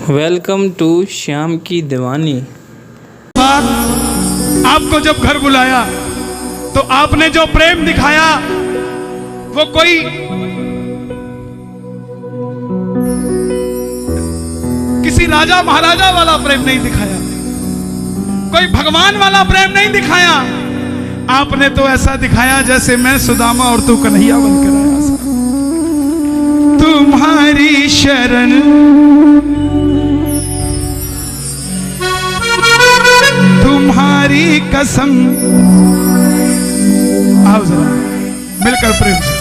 Welcome to Shyam की दीवानी। आपको जब घर बुलाया तो आपने जो प्रेम दिखाया वो कोई किसी राजा महाराजा वाला प्रेम नहीं दिखाया, कोई भगवान वाला प्रेम नहीं दिखाया। आपने तो ऐसा दिखाया जैसे मैं सुदामा और तू कन्हैया बनकर आया सा। तुम्हारी शरण तुम्हारी कसम। आओ जरा मिलकर प्रेम से।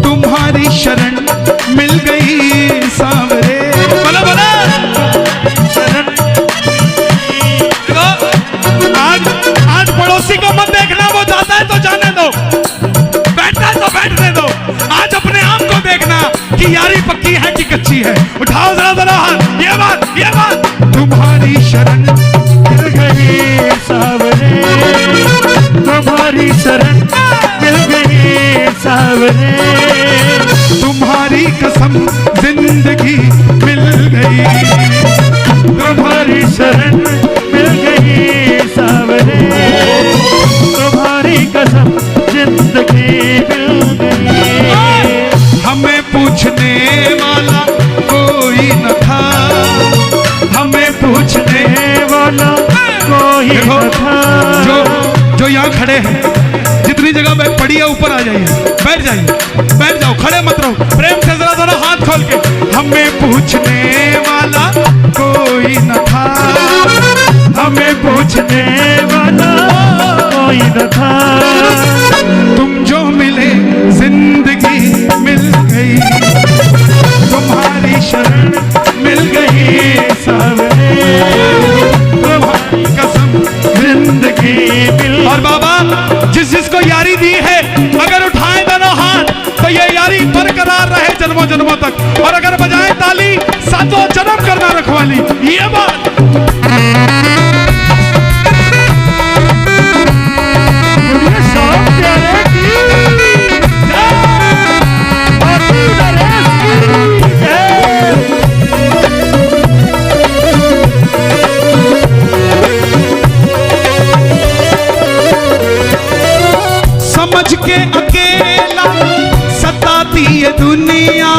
तुम्हारी शरण मिल गई सांवरे। बोला बोला शरण। आज पड़ोसी को मत देखना, वो जाता है तो जाने दो, बैठता है तो बैठने दो। आज अपने आप को देखना कि यारी पक्की है कि कच्ची है। उठाओ जरा जरा हाथ। ये बात तुम्हारी शरण मिल गई सांवरे, तुम्हारी शरण मिल गई सांवरे, तुम्हारी कसम जिंदगी मिल गई, तुम्हारी शरण मिल गई सांवरे, तुम्हारी कसम जिंदगी मिल गई। हमें पूछने वाला कोई न था, हमें पूछने वाला कोई न था। जो यहाँ खड़े हैं, जितनी जगह बैठ पड़ी है ऊपर आ जाइए, बैठ जाइए, बैठ जाओ, खड़े मत रहो। प्रेम से जरा जरा हाथ खोल के। हमें पूछने वाला कोई न था, हमें पूछने वाला कोई न था, तुम जो मिले जिंदगी मिल गई, तुम्हारी शरण मिल गई सांवरे, तुम्हारी कसम जिंदगी मिल। और बाबा जिसको यारी दी है, अगर उठाए दोनों हाथ तो ये यारी बरकरार रहे जन्मों जन्मों तक। और अगर बजाए ताली सातों जन्म करना रखवाली। ये बात समझ के अकेला सताती है दुनिया,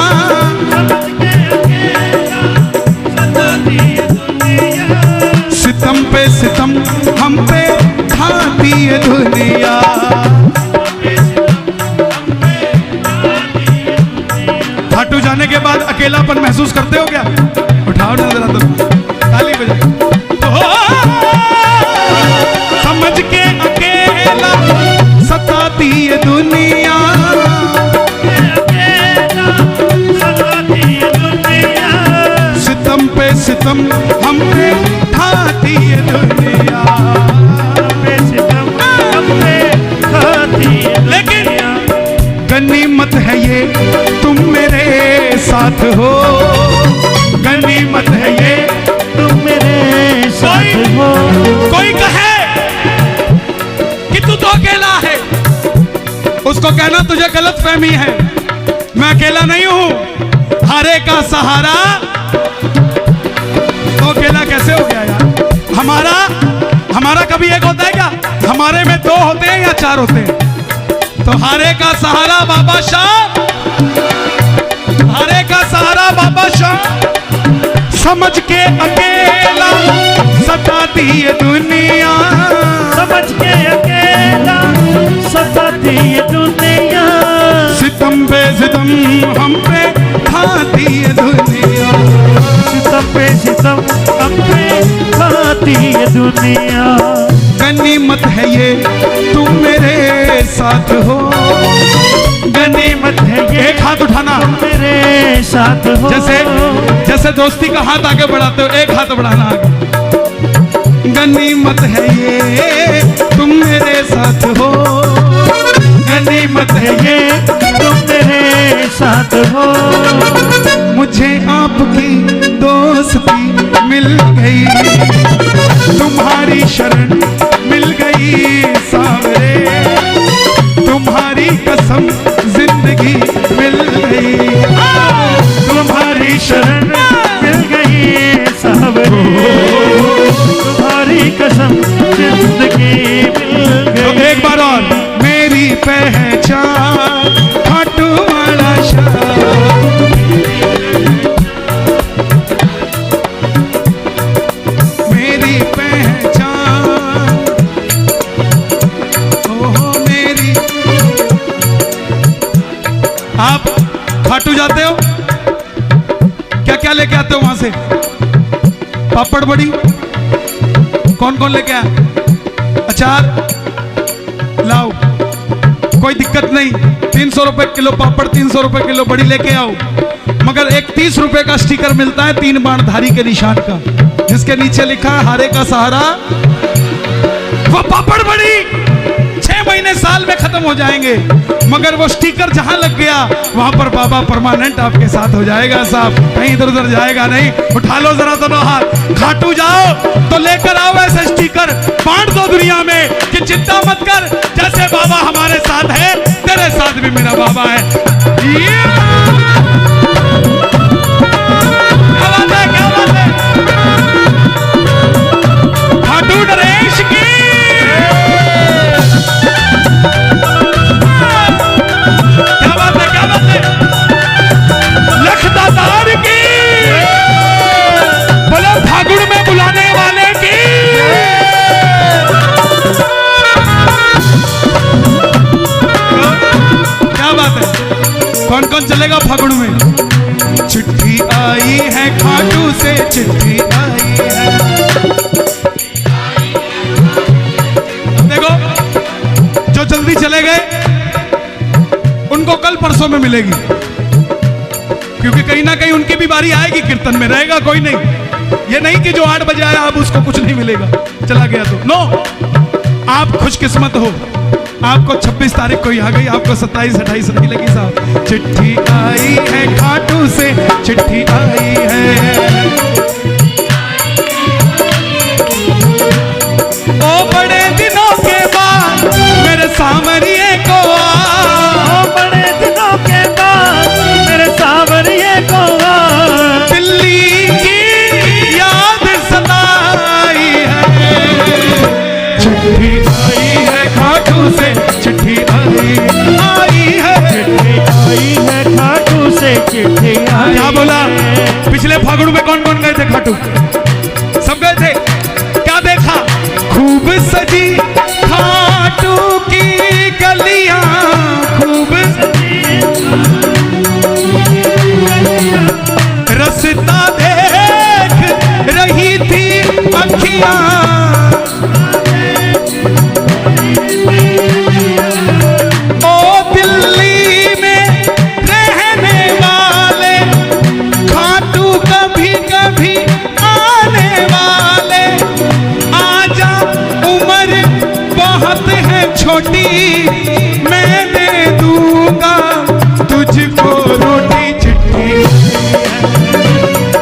सितम पे सितम हम पे ढाती है दुनिया। खाटू जाने के बाद अकेलापन महसूस करते हो क्या? उठाओ ना जरा तो ताली बजाओ। समझ के अकेला सताती है दुनिया, सितम पे सितम हम पे ढाती है दुनिया, लेकिन गनीमत है ये तुम मेरे साथ हो, गनीमत है ये तुम मेरे साथ हो। कोई कहे कि तू तो अकेला है, उसको कहना तुझे गलत फहमी है। मैं अकेला नहीं हूं, हारे का सहारा। तो अकेला कैसे हो गया यार? हमारा कभी एक होता है क्या? हमारे में दो होते हैं या चार होते हैं? तो हारे का सहारा बाबा शाह, हारे का सहारा बाबा शाह। समझ के अकेला सताती है दुनिया, समझ के अकेला सताती है दुनिया, सितम पे सितम हम पे ढाती है दुनिया, सितम पे सितम हम पे ढाती है दुनिया। गनीमत है ये तुम मेरे साथ हो, गनीमत है ये। एक हाथ उठाना। मेरे साथ हो। जैसे दोस्ती का हाथ आगे बढ़ाते हो, एक हाथ बढ़ाना आगे। गनीमत है ये तुम मेरे साथ हो, गनीमत है ये तुम मेरे साथ हो। मुझे आपकी दोस्ती मिल गई, तुम्हारी शरण मिल गई सावरे, तुम्हारी कसम जिंदगी मिल गई, तुम्हारी शरण मिल गई सावरे, तुम्हारी कसम जिंदगी मिल गई। तो एक बार और, मेरी पहचान खाटू वाला शाह, मेरी पहचान, ओहो मेरी। आप खाटू जाते हो, क्या क्या लेके आते हो वहां से? पापड़ बड़ी कौन कौन लेके आया? अचार लाओ, कोई दिक्कत नहीं। 300 रुपए किलो पापड़, 300 रुपए किलो बड़ी लेके आओ। मगर एक 30 रुपए का स्टिकर मिलता है 3 बाणधारी के निशान का, जिसके नीचे लिखा है हारे का सहारा। वो पापड़ बड़ी 6 महीने साल में खत्म हो जाएंगे, मगर वो स्टिकर जहां लग गया वहां पर बाबा परमानेंट आपके साथ हो जाएगा साहब, कहीं इधर उधर जाएगा नहीं। उठा लो जरा दोनों हाथ, खाटू जाओ तो लेकर आओ ऐसे स्टिकर, बांट दो दुनिया में कि चिंता मत कर, जैसे बाबा हमारे साथ है तेरे साथ भी मेरा बाबा है। क्या बात है, क्या बात है। खाटू नरेश की, क्या बात है, क्या बात है। लखदातार की, बोले फागुन में बुलाने वाले की। क्या बात है, कौन कौन चलेगा फागुन में? चिट्ठी आई है खाटू से, चिट्ठी आई है। देखो जो जल्दी चले गए उनको कल परसों में मिलेगी, क्योंकि कहीं ना कहीं उनकी भी बारी आएगी, कीर्तन में रहेगा कोई नहीं। ये नहीं कि जो 8 बजे आया अब उसको कुछ नहीं मिलेगा, चला गया तो नो। आप खुशकिस्मत हो, आपको 26 तारीख को ही आ गई, आपको 27 28 नहीं लगी साहब। चिट्ठी आई है खाटू से, चिट्ठी आई है। ओ बड़े दिनों के बाद मेरे सामरिए को आ, बड़े दिनों के बाद मेरे सावरिए को दिल्ली की याद सताई है। चिट्ठी आई है खाटू से, चिट्ठी आई है, चिट्ठी आई है खाटू से, चिट्ठी आई। क्या बोला? पिछले फागुन में कौन कौन गए थे खाटू? सब गए थे। क्या देखा? खूब सजी खाटू की गलियां, खूब रस्ता देख रही थी अखियां, ओ दिल्ली में रहने वाले खाटू कभी कभी आने वाले, आजा उम्र बहुत है छोटी, मैं दे दूंगा तुझको रोटी।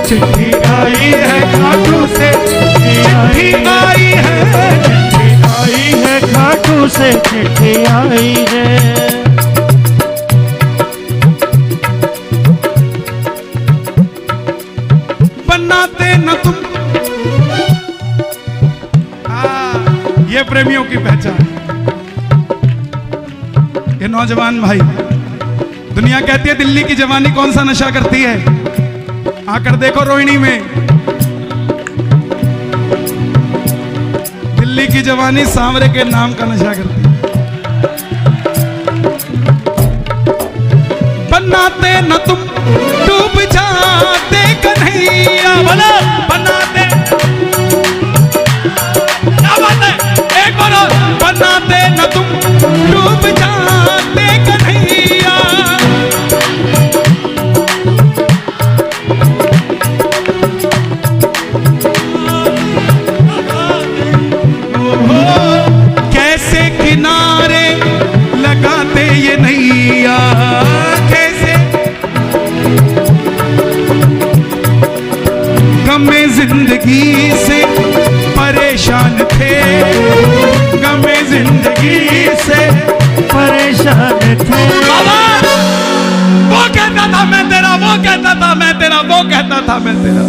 चिट्ठी आई है खाटू से, चिट्ठी आई है, चिट्ठी आई है खाटू से, चिट्ठी आई है। बनाते न तुम, ये प्रेमियों की पहचान। ये नौजवान भाई, दुनिया कहती है दिल्ली की जवानी कौन सा नशा करती है, आकर देखो रोहिणी में। दिल्ली की जवानी सांवरे के नाम का नशा करती है। बनाते न तुम डूब जाते कन्हैया, बोलो बनाते। क्या बात है, एक बार और। बनाते न तुम डूब जाते कन्हैया, गमे जिंदगी से परेशान थे, गमे जिंदगी से परेशान थे। बाबा वो कहता था मैं तेरा, वो कहता था मैं तेरा, वो कहता था मैं तेरा।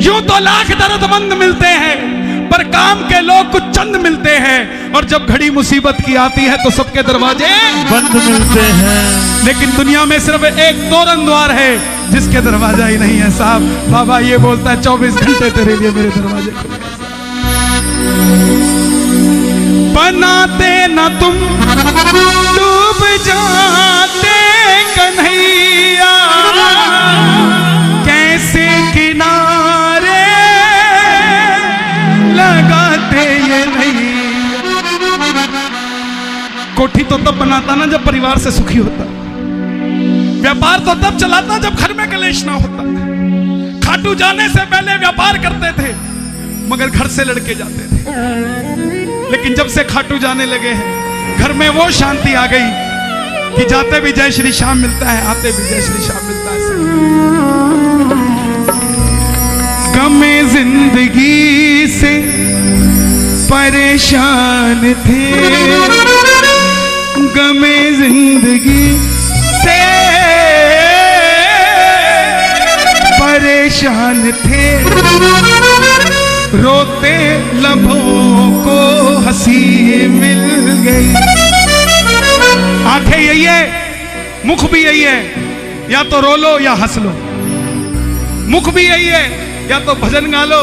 यूं तो लाख दर्दमंद मिलते हैं, पर काम के लोग कुछ चंद मिलते हैं, और जब घड़ी मुसीबत की आती है तो सबके दरवाजे बंद मिलते हैं। लेकिन दुनिया में सिर्फ एक तोरण द्वार है जिसके दरवाजा ही नहीं है साहब। बाबा ये बोलता है 24 घंटे तेरे लिए मेरे दरवाजे खुले हैं। बनाते ना तुम डूब जाते कन्हैया, कैसे किनारे लगाते ये नहीं। कोठी तो तब बनाता ना जब परिवार से सुखी होता, व्यापार तो तब चलाता जब घर में कलेश ना होता। खाटू जाने से पहले व्यापार करते थे मगर घर से लड़के जाते थे, लेकिन जब से खाटू जाने लगे हैं घर में वो शांति आ गई कि जाते भी जय श्री श्याम मिलता है, आते भी जय श्री श्याम मिलता है। गमे जिंदगी से परेशान थे, गमे जिंदगी से परेशान थे, रोते लबों को हंसी मिल गई। आंखें यही है, मुख भी यही है, या तो रो लो या हंस लो। मुख भी यही है, या तो भजन गा लो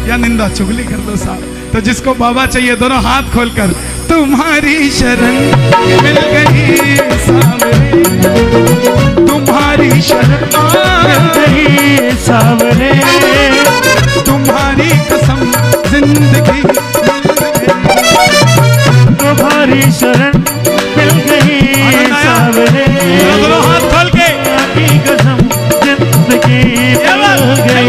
या निंदा चुगली कर दो साहब। तो जिसको बाबा चाहिए दोनों हाथ खोलकर, तुम्हारी शरण मिल गई सावरे, तुम्हारी शरण मिल गई सावरे, तुम्हारी कसम जिंदगी तुम्हारी शरण मिल गई सावरे, दोनों हाथ खोल के तुम्हारी कसम जिंदगी मिल गई।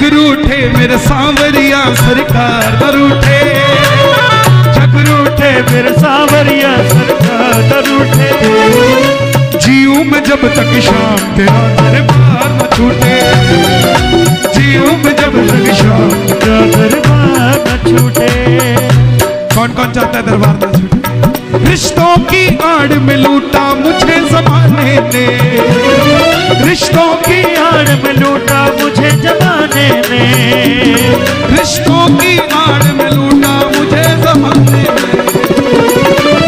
रूठे मेरे सांवरिया सरकार दरूठे, रूठे मेरे सांवरिया सरकार दरूठे, जीऊं में जब तक शाम तेरा दरबार न छूटे, जीऊं में जब तक शाम तेरा दरबार न छूटे। कौन कौन चाहता है दरबार न छूटे? रिश्तों की आड़ में लूटा मुझे जमाने ने, रिश्तों की आड़ में लूटा मुझे जमाने ने, रिश्तों की आड़ में लूटा मुझे जमाने ने,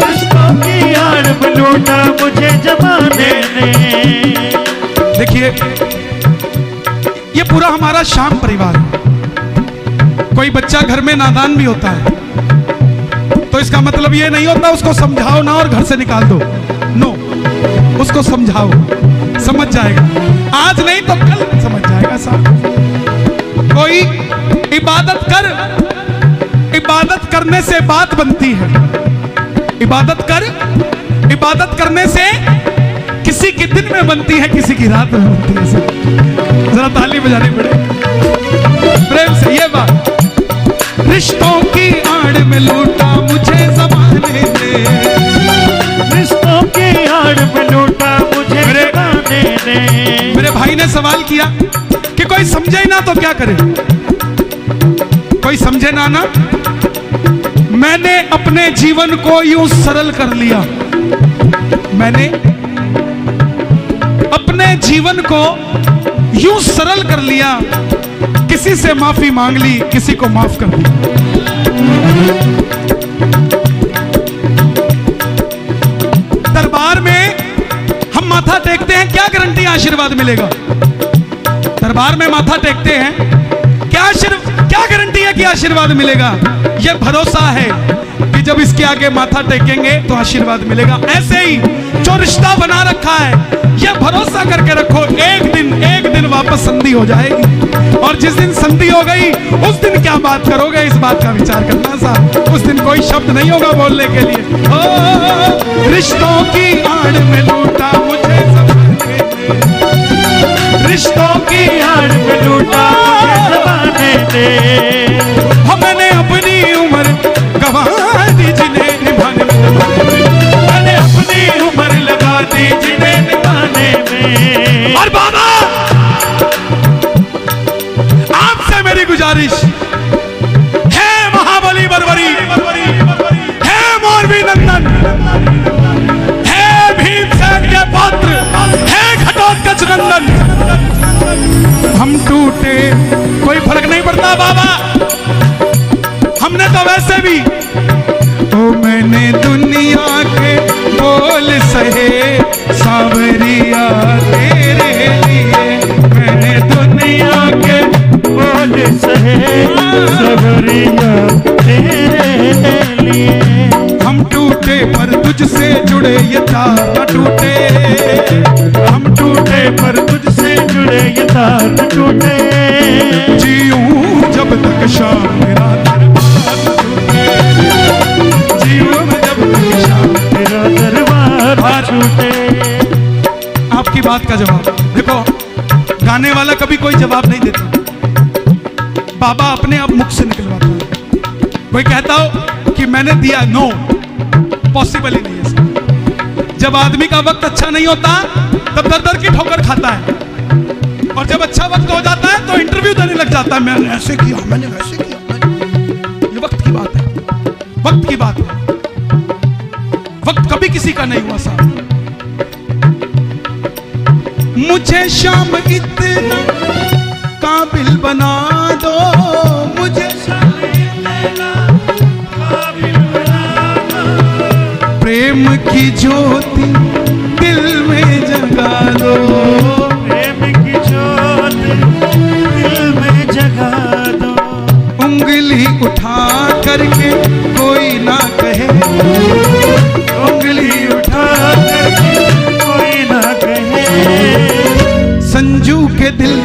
रिश्तों की आड़ में लूटा मुझे जमाने ने। देखिए ये पूरा हमारा श्याम परिवार है। कोई बच्चा घर में नादान भी होता है तो इसका मतलब ये नहीं होता उसको समझाओ ना और घर से निकाल दो, नो, उसको समझाओ, समझ जाएगा। आज नहीं तो कल समझ जाएगा साहब। कोई इबादत कर, इबादत करने से बात बनती है, इबादत कर, इबादत करने से किसी की दिन में बनती है, किसी की रात में बनती है। जरा ताली बजानी पड़े प्रेम से ये बात। रिश्तों की आड़ में लूटा मुझे जमाने ने, रिश्तों की आड़ में लूटा मुझे जमाने ने। मेरे भाई ने सवाल किया कि कोई समझे ना तो क्या करे, कोई समझे ना ना। मैंने अपने जीवन को यूं सरल कर लिया, मैंने अपने जीवन को यूं सरल कर लिया, किसी से माफी मांग ली, किसी को माफ कर दिया। दरबार में हम माथा टेकते हैं, क्या गारंटी आशीर्वाद मिलेगा? दरबार में माथा टेकते हैं, क्या गारंटी है कि आशीर्वाद मिलेगा? यह भरोसा है कि जब इसके आगे माथा टेकेंगे तो आशीर्वाद मिलेगा। ऐसे ही जो रिश्ता बना रखा है, यह भरोसा करके रखो, एक दिन वापस संधि हो जाएगी। और जिस दिन संधि हो गई उस दिन क्या बात करोगे, इस बात का विचार करना साहब। उस दिन कोई शब्द नहीं होगा बोलने के लिए। ओ रिश्तों की आड़ में लूटा मुझे ज़माने ने, रिश्तों की आड़ में लूटा मुझे ज़माने ने। मैंने अपनी उम्र गवा दी जिन्हें निभाने में, मैंने अपनी उम्र लगा दी जिन्हें निभाने में। और बाबा आपसे मेरी गुजारिश है, महाबली बरबरी है, मोरबी नंदन है, भीमसेन के पुत्र है, घटोत्कच नंदन, हम टूटे कोई फर्क नहीं पड़ता बाबा, हमने तो वैसे भी तो मैंने दुनिया के बोल सहे सांवरिया तेरे लिए, मैंने दुनिया के बोल सहे सांवरिया तेरे लिए। हम टूटे पर तुझसे जुड़े ये तार न टूटे, हम टूटे पर तुझसे जुड़े ये तार न टूटे। जीऊं जब तक शाम मेरा दरबार न टूटे, जीऊं मैं जब तक शाम तेरा दरबार न टूटे। आपकी बात का जवाब देखो, गाने वाला कभी कोई जवाब नहीं देता, बाबा अपने आप मुख से निकलवाता है। कोई कहता हो कि मैंने दिया, नो, पॉसिबल ही नहीं है सर। जब आदमी का वक्त अच्छा नहीं होता तब दर दर की ठोकर खाता है, और जब अच्छा वक्त हो जाता है तो इंटरव्यू देने लग जाता है, मैंने ऐसे किया, मैंने वैसे किया। ये वक्त की बात है, वक्त की बात है, वक्त कभी किसी का नहीं हुआ साहब। मुझे शाम इतना काबिल बना दो, मुझे शाम इतना काबिल बना दो, प्रेम की ज्योति दिल में जगा दो, प्रेम की ज्योति दिल में जगा दो। उंगली उठा करके कोई ना कहे, उंगली उठा करके कोई ना कहे। संजू के दिल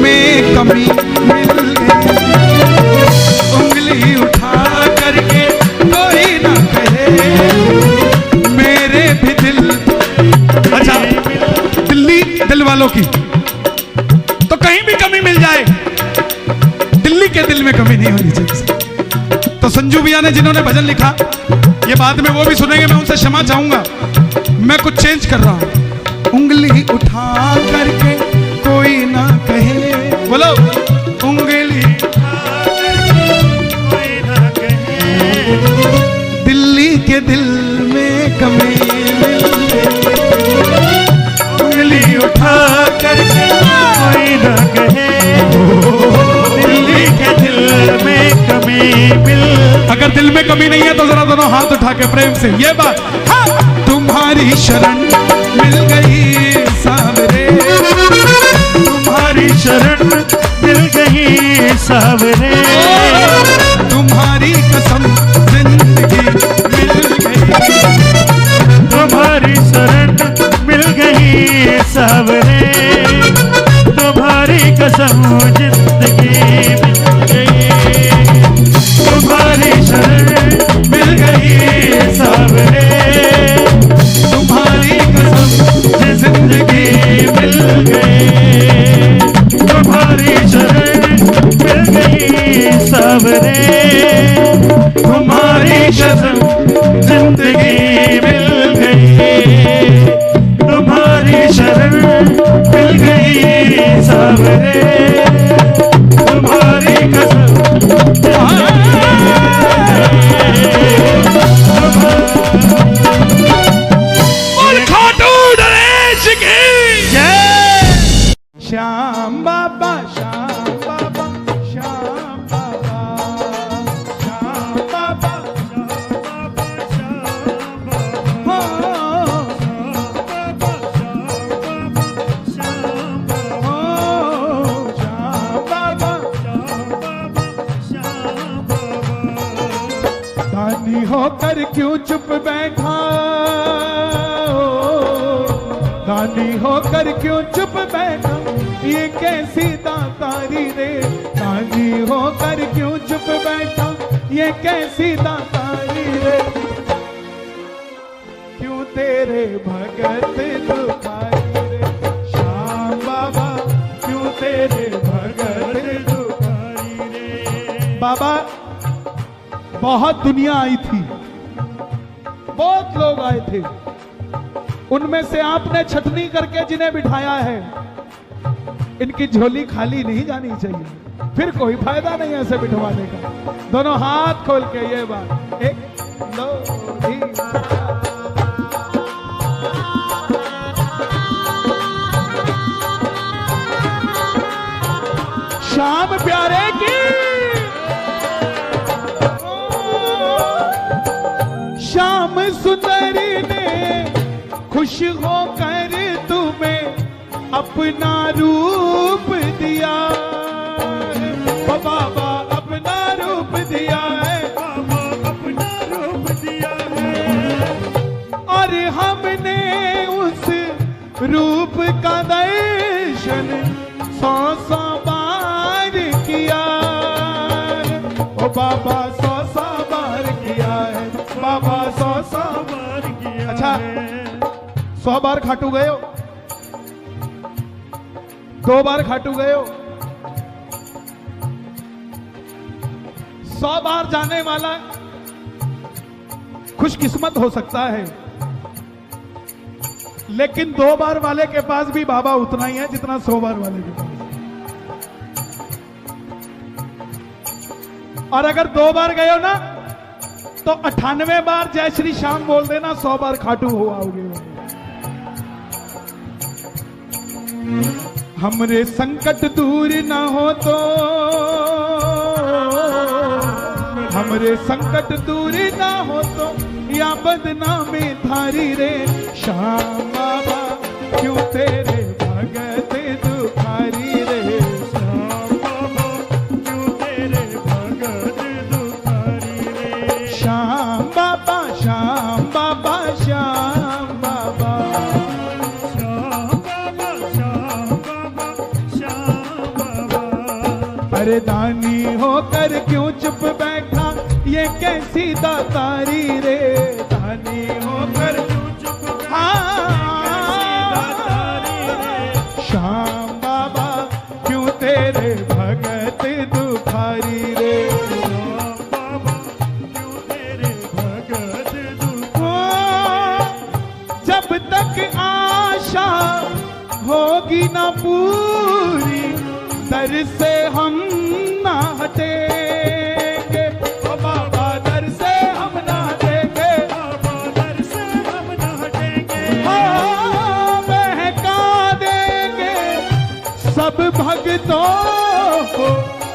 में कमी मिल गई, उंगली उठा करके कोई ना कहे, मेरे भी दिल। अच्छा, दिल्ली दिल वालों की तो कहीं भी कमी मिल जाए, दिल्ली के दिल में कमी नहीं होनी चाहिए। तो संजू भैया ने जिन्होंने भजन लिखा, ये बाद में वो भी सुनेंगे, मैं उनसे क्षमा चाहूंगा, मैं कुछ चेंज कर रहा हूं। उंगली उठा करके कोई ना कहे, बोलो, उंगली उठा करके कोई ना कहे। दिल्ली के दिल में कमी मिल गई, उंगली उठा करके कोई ना कहे। दिल्ली के दिल में कमी मिल। अगर दिल में कमी नहीं है तो जरा दोनों हाथ उठा के प्रेम से ये बात, हाँ, तुम्हारी शरण मिल गई सावरे, तुम्हारी शरण मिल गई सावरे। तुम्हारी कसम जिंदगी मिल गई, तुम्हारी शरण मिल गई सावरे। तुम्हारी कसम जिंदगी मिल गई, तुम्हारी शरण मिल गई सावरे। तुम्हारी कसम जिंदगी मिल गई, तुम्हारी शरण मिल गई सावरे। तुम्हारी कसम जिंदगी मिल गई, तुम्हारी शरण मिल गई सावरे। तुम्हारी कसम और खाटू नरेश की जय। श्याम बाबा, श्याम बाबा, श्याम बाबा, श्याम बाबा, दानी होकर क्यों चुप बैठा, दानी होकर क्यों चुप बैठा, ये कैसी दातारी रे, राजी होकर क्यों चुप बैठा, ये कैसी दातारी रे, क्यों तेरे भगत दुखारी रे, श्याम बाबा क्यों तेरे भगत दुखारी रे। बाबा बहुत दुनिया आई थी, बहुत लोग आए थे, उनमें से आपने छटनी करके जिन्हें बिठाया है, इनकी झोली खाली नहीं जानी चाहिए, फिर कोई फायदा नहीं ऐसे बिठवाने का। दोनों हाथ खोल के ये बात, एक दो तीन। श्याम प्यारे की, श्याम सुंदरी ने खुश होकर तुम्हें अपना रूप दिया, ओ बाबा अपना रूप दिया है, बाबा अपना रूप दिया है, और हमने उस रूप का दर्शन 100 बार किया, ओ बाबा 100 बार किया है, बाबा 100 बार किया। अच्छा 100 बार खाटू गए हो, 2 बार खाटू गए हो, 100 बार जाने वाला खुशकिस्मत हो सकता है, लेकिन 2 बार वाले के पास भी बाबा उतना ही है जितना 100 बार वाले के पास। और अगर 2 बार गए हो ना तो 98 बार जय श्री श्याम बोल देना, 100 बार खाटू हो आओगे। हमरे संकट दूर ना हो तो, हमरे संकट दूर ना हो तो, या बदनामी थारी रे, श्याम बाबा क्यों तेरे भगत दुखारी रे, श्याम बाबा क्यों तेरे भगत दुखारी रे, श्याम बाबा श्याम बाबा श्याम बाबा अरे दानी होकर क्यों चुप बैठा, ये कैसी दातारी रे, दानी होकर क्यों चुप बैठा, श्याम बाबा क्यों तेरे भगत दुखारी रे, श्याम बाबा क्यों तेरे भगत दुखारी, जब तक आशा होगी ना पूरी, दर से हम ना हटेंगे, ओ बाबा दर से हम ना हटेंगे, बाबा दर से हम ना हटेंगे, हाँ बहका देंगे सब भक्तों को,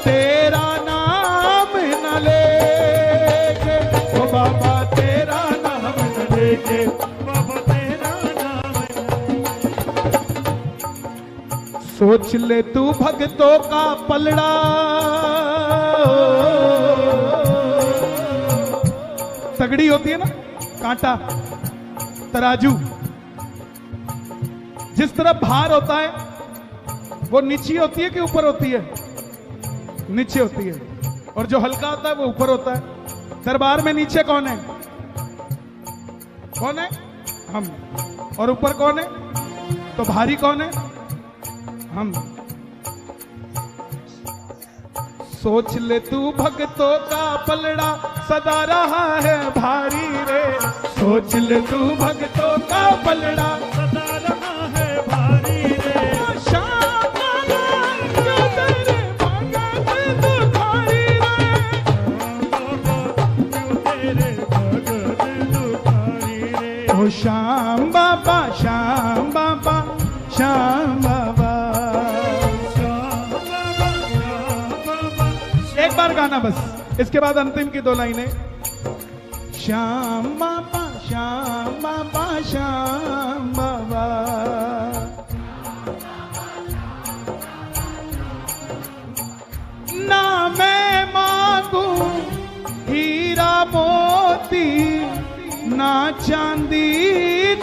तेरा नाम न लेंगे, ओ बाबा तेरा नाम न लेंगे, बाबा तेरा नाम सोच ले तू भक्तों का पलड़ा, तगड़ी होती है ना कांटा, तराजू, जिस तरफ भार होता है वो नीचे होती है कि ऊपर होती है, नीचे होती है, और जो हल्का होता है वो ऊपर होता है। दरबार में नीचे कौन है, कौन है, हम, और ऊपर कौन है, तो भारी कौन है, हम। सोच ले तू भक्तों का पलड़ा सदा रहा है भारी रे, सोच ले तू भक्तों का पलड़ा सदा रहा है भारी रे, श्याम बाबा क्यों तेरे भगत दुखारी रे, क्यों तेरे भगत दुखारी रे, ओ श्याम बाबा श्याम बाबा श्याम बाबा। एक बार गाना बस, इसके बाद अंतिम की 2 लाइनें। श्याम बाबा श्याम बाबा श्याम बाबा, ना मैं मांगू हीरा मोती, ना चांदी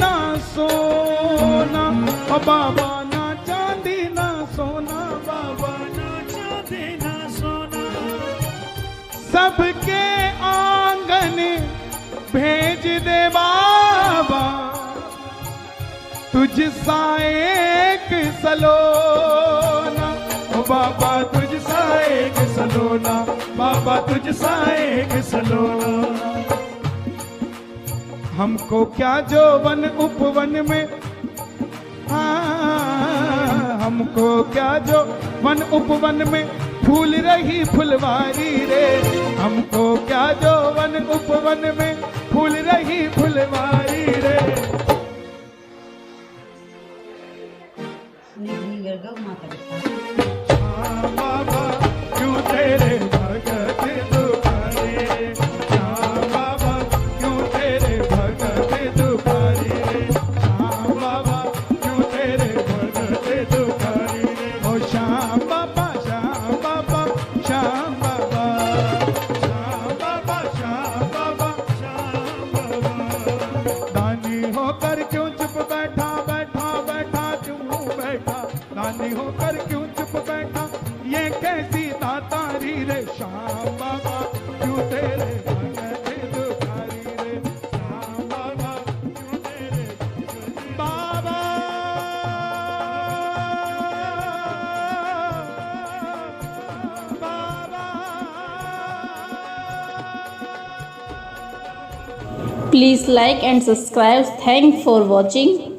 ना सोना, ओ बाबा ना चांदी ना सोना, सबके आंगन भेज दे बाबा, तुझ सा एक सलोना, ओ बाबा तुझ सा एक सलोना, बाबा तुझ सा एक सलोना। हमको क्या जो वन उपवन में, हमको क्या जो वन उपवन में फूल रही फुलवारी रे, हमको क्या जो वन उपवन में फूल रही फुलवारी रे। श्याम बाबा क्यों तेरे भगत दुखारी रे, श्याम बाबा क्यों तेरे भगत दुखारी रे, श्याम बाबा क्यों तेरे भगत दुखारी रे। ओ श्याम बाबा श्याम बाबा श्याम बाबा, श्याम बाबा श्याम बाबा श्याम बाबा। दानी होकर क्यों चुप बैठा बैठा बैठा क्यों बैठा, दानी होकर क्यों चुप बैठा, ये कैसी दातारी रे। श्याम बाबा क्यों तेरे भगत दुखारी रे, श्याम बाबा क्यों तेरे बाबा। Please like and subscribe. Thanks for watching.